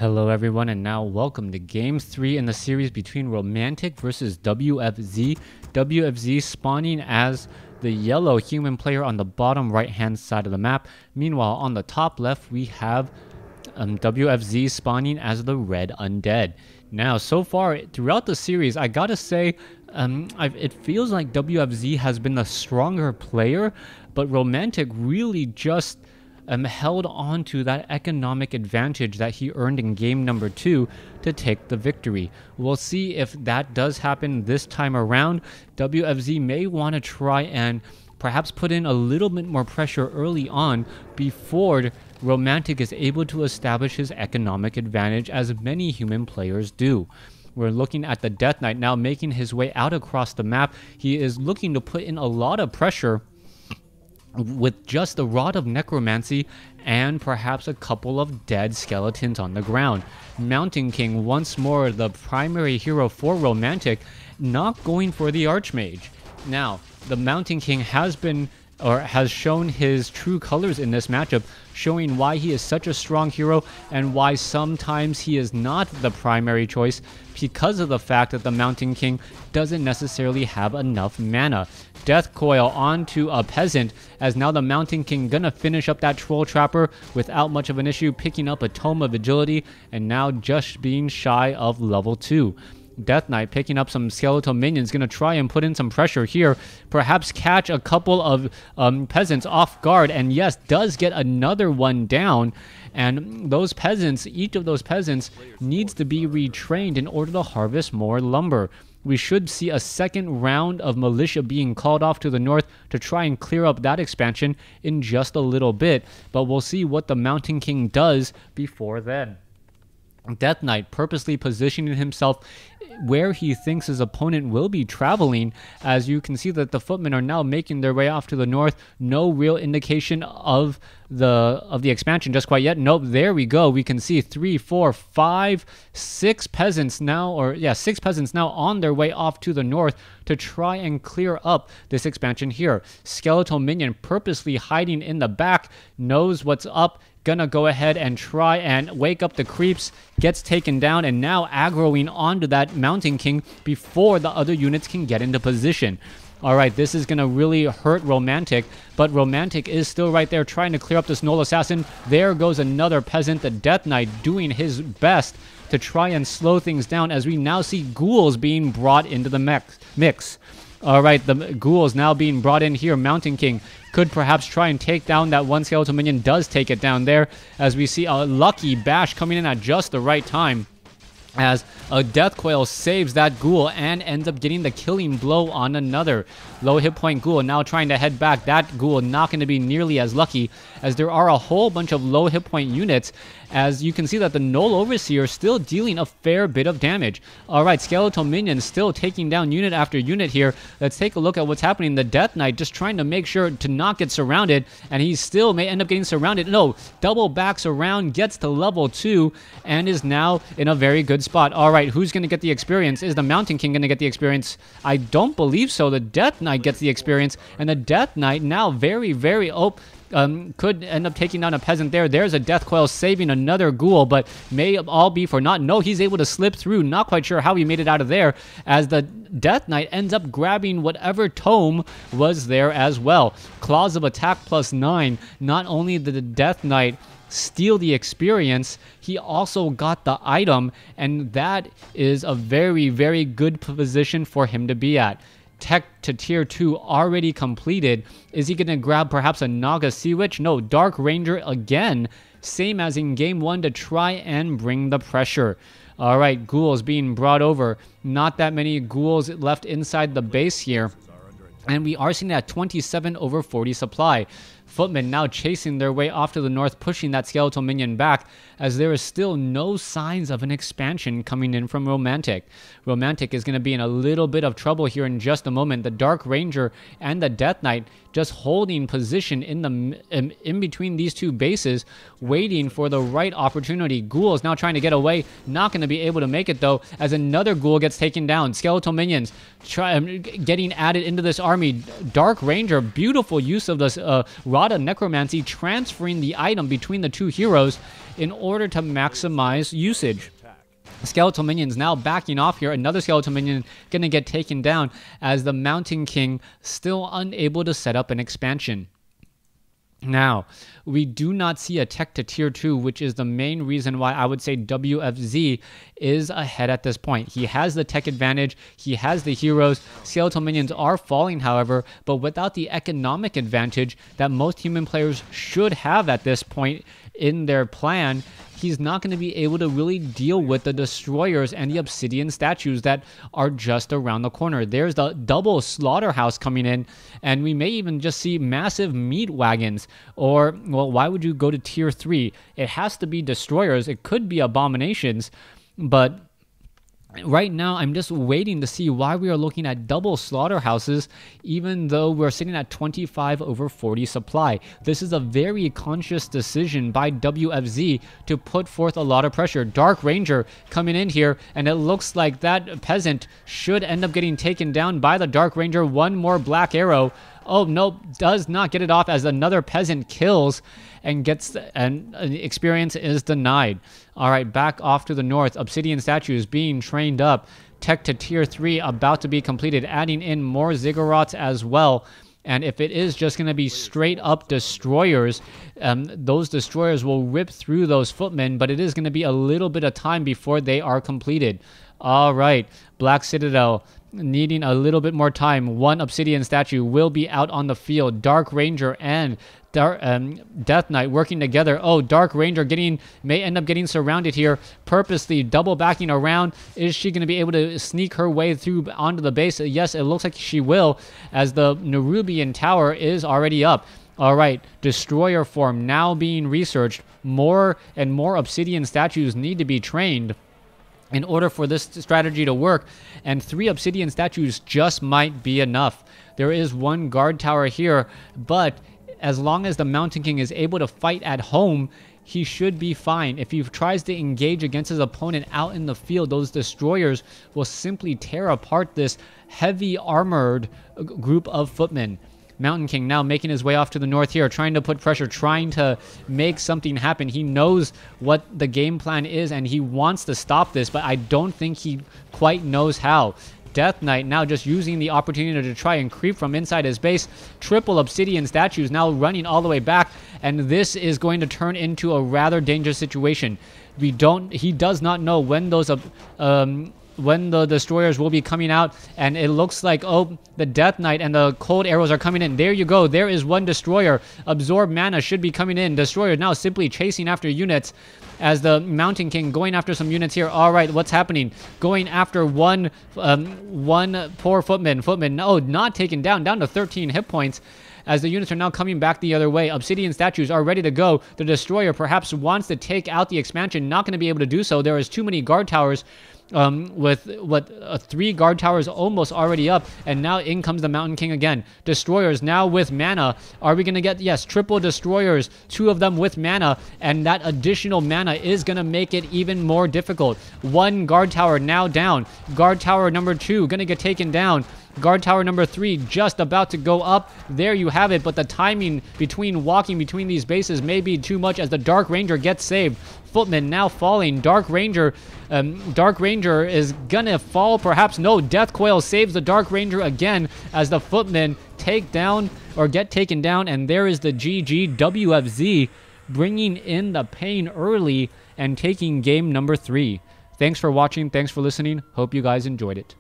Hello everyone, and now welcome to Game 3 in the series between Romantic versus WFZ. WFZ spawning as the yellow human player on the bottom right hand side of the map. Meanwhile, on the top left we have WFZ spawning as the red undead. Now, so far throughout the series, I gotta say, it feels like WFZ has been the stronger player, but Romantic really just held on to that economic advantage that he earned in game number 2 to take the victory. We'll see if that does happen this time around. WFZ may want to try and perhaps put in a little bit more pressure early on before Romantic is able to establish his economic advantage, as many human players do. We're looking at the Death Knight now making his way out across the map. He is looking to put in a lot of pressure with just a Rod of Necromancy and perhaps a couple of dead skeletons on the ground. Mountain King, once more the primary hero for Romantic, not going for the Archmage. Now, the Mountain King has shown his true colors in this matchup, showing why he is such a strong hero and why sometimes he is not the primary choice because of the fact that the Mountain King doesn't necessarily have enough mana. Death Coil onto a Peasant, as now the Mountain King gonna finish up that Troll Trapper without much of an issue, picking up a Tome of Agility and now just being shy of level 2. Death Knight picking up some skeletal minions, gonna try and put in some pressure here, perhaps catch a couple of peasants off guard, and yes, does get another one down. And those peasants, each of those peasants needs to be retrained in order to harvest more lumber. We should see a second round of militia being called off to the north to try and clear up that expansion in just a little bit, but we'll see what the Mountain King does before then. Death Knight purposely positioning himself where he thinks his opponent will be traveling, as you can see that the footmen are now making their way off to the north. No real indication of the expansion just quite yet. Nope, there we go. We can see 3, 4, 5, 6 peasants now, 6 peasants now on their way off to the north to try and clear up this expansion here. Skeletal minion purposely hiding in the back, knows what's up, gonna go ahead and try and wake up the creeps, gets taken down, and now aggroing onto that Mountain King before the other units can get into position. Alright, this is gonna really hurt Romantic, but Romantic is still right there trying to clear up this Null Assassin. There goes another peasant, the Death Knight doing his best to try and slow things down, as we now see ghouls being brought into the mix. Alright, the ghouls now being brought in here. Mountain King could perhaps try and take down that one skeletal minion, does take it down there, as we see a lucky bash coming in at just the right time, as a Death Coil saves that ghoul and ends up getting the killing blow on another low hit point ghoul. Now trying to head back. That ghoul not going to be nearly as lucky, as there are a whole bunch of low hit point units, as you can see that the Null Overseer is still dealing a fair bit of damage. Alright, skeletal minions still taking down unit after unit here. Let's take a look at what's happening. The Death Knight just trying to make sure to not get surrounded, and he still may end up getting surrounded. No, double backs around, gets to level 2, and is now in a very good spot. Alright, who's going to get the experience? Is the Mountain King going to get the experience? I don't believe so. The Death Knight gets the experience, and the Death Knight now very, very could end up taking down a peasant there. There's a Death Coil saving another ghoul, but may all be for naught. No, he's able to slip through. Not quite sure how he made it out of there, as the Death Knight ends up grabbing whatever tome was there as well. Claws of Attack +9. Not only did the Death Knight steal the experience, he also got the item, and that is a very, very good position for him to be at. Tech to tier 2 already completed. Is he going to grab perhaps a Naga Sea Witch? No, Dark Ranger again, same as in game 1, to try and bring the pressure. Alright, ghouls being brought over. Not that many ghouls left inside the base here, and we are seeing that 27/40 supply. Footmen now chasing their way off to the north, pushing that skeletal minion back, as there is still no signs of an expansion coming in from Romantic. Romantic is going to be in a little bit of trouble here in just a moment. The Dark Ranger and the Death Knight just holding position in between these two bases, waiting for the right opportunity. Ghouls now trying to get away, not going to be able to make it though, as another ghoul gets taken down. Skeletal minions getting added into this army. Dark Ranger, beautiful use of this got a necromancy, transferring the item between the two heroes in order to maximize usage. Skeletal minions now backing off here. Another skeletal minion gonna get taken down as the Mountain King still unable to set up an expansion. Now, we do not see a tech to tier 2, which is the main reason why I would say WFZ is ahead at this point. He has the tech advantage, he has the heroes. Skeletal minions are falling, however, but without the economic advantage that most human players should have at this point in their plan, he's not going to be able to really deal with the destroyers and the obsidian statues that are just around the corner. There's the double slaughterhouse coming in, and we may even just see massive meat wagons. Or, well, why would you go to tier 3? It has to be destroyers. It could be abominations, but right now, I'm just waiting to see why we are looking at double slaughterhouses, even though we're sitting at 25 over 40 supply. This is a very conscious decision by WFZ to put forth a lot of pressure. Dark Ranger coming in here, and it looks like that peasant should end up getting taken down by the Dark Ranger. One more black arrow. Oh, no, does not get it off as another peasant kills and gets an experience is denied. All right, back off to the north. Obsidian statues being trained up. Tech to tier 3 about to be completed, adding in more ziggurats as well. And if it is just going to be straight up destroyers, those destroyers will rip through those footmen, but it is going to be a little bit of time before they are completed. All right, Black Citadel needing a little bit more time. One obsidian statue will be out on the field. Dark Ranger and Death Knight working together. Oh, Dark Ranger may end up getting surrounded here, purposely double backing around. Is she going to be able to sneak her way through onto the base? Yes, it looks like she will, as the Nerubian Tower is already up. All right, destroyer form now being researched. More and more obsidian statues need to be trained in order for this strategy to work, and 3 obsidian statues just might be enough. There is one guard tower here, but as long as the Mountain King is able to fight at home, he should be fine. If he tries to engage against his opponent out in the field, those destroyers will simply tear apart this heavy armored group of footmen. Mountain King now making his way off to the north here, trying to put pressure, trying to make something happen. He knows what the game plan is, and he wants to stop this, but I don't think he quite knows how. Death Knight now just using the opportunity to try and creep from inside his base. Triple obsidian statues now running all the way back, and this is going to turn into a rather dangerous situation. He does not know when those when the destroyers will be coming out, and it looks like, oh, the Death Knight and the cold arrows are coming in. There you go. There is one destroyer. Absorb mana should be coming in. Destroyer now simply chasing after units, as the Mountain King going after some units here. All right, what's happening? Going after one poor footman. Oh, not taken down to 13 hit points, as the units are now coming back the other way. Obsidian statues are ready to go. The destroyer perhaps wants to take out the expansion. Not going to be able to do so. There is too many guard towers. With 3 guard towers almost already up, and now in comes the Mountain King again. Destroyers now with mana. Are we going to get, yes, triple destroyers, 2 of them with mana, and that additional mana is going to make it even more difficult. 1 guard tower now down. Guard tower number 2 going to get taken down. Guard tower number 3 just about to go up. There you have it, but the timing between walking between these bases may be too much, as the Dark Ranger gets saved. Footman now falling. Dark Ranger is gonna fall, perhaps. No, Death Coil saves the Dark Ranger again, as the Footmen get taken down, and there is the GG. WFZ bringing in the pain early and taking game number 3. Thanks for watching. Thanks for listening. Hope you guys enjoyed it.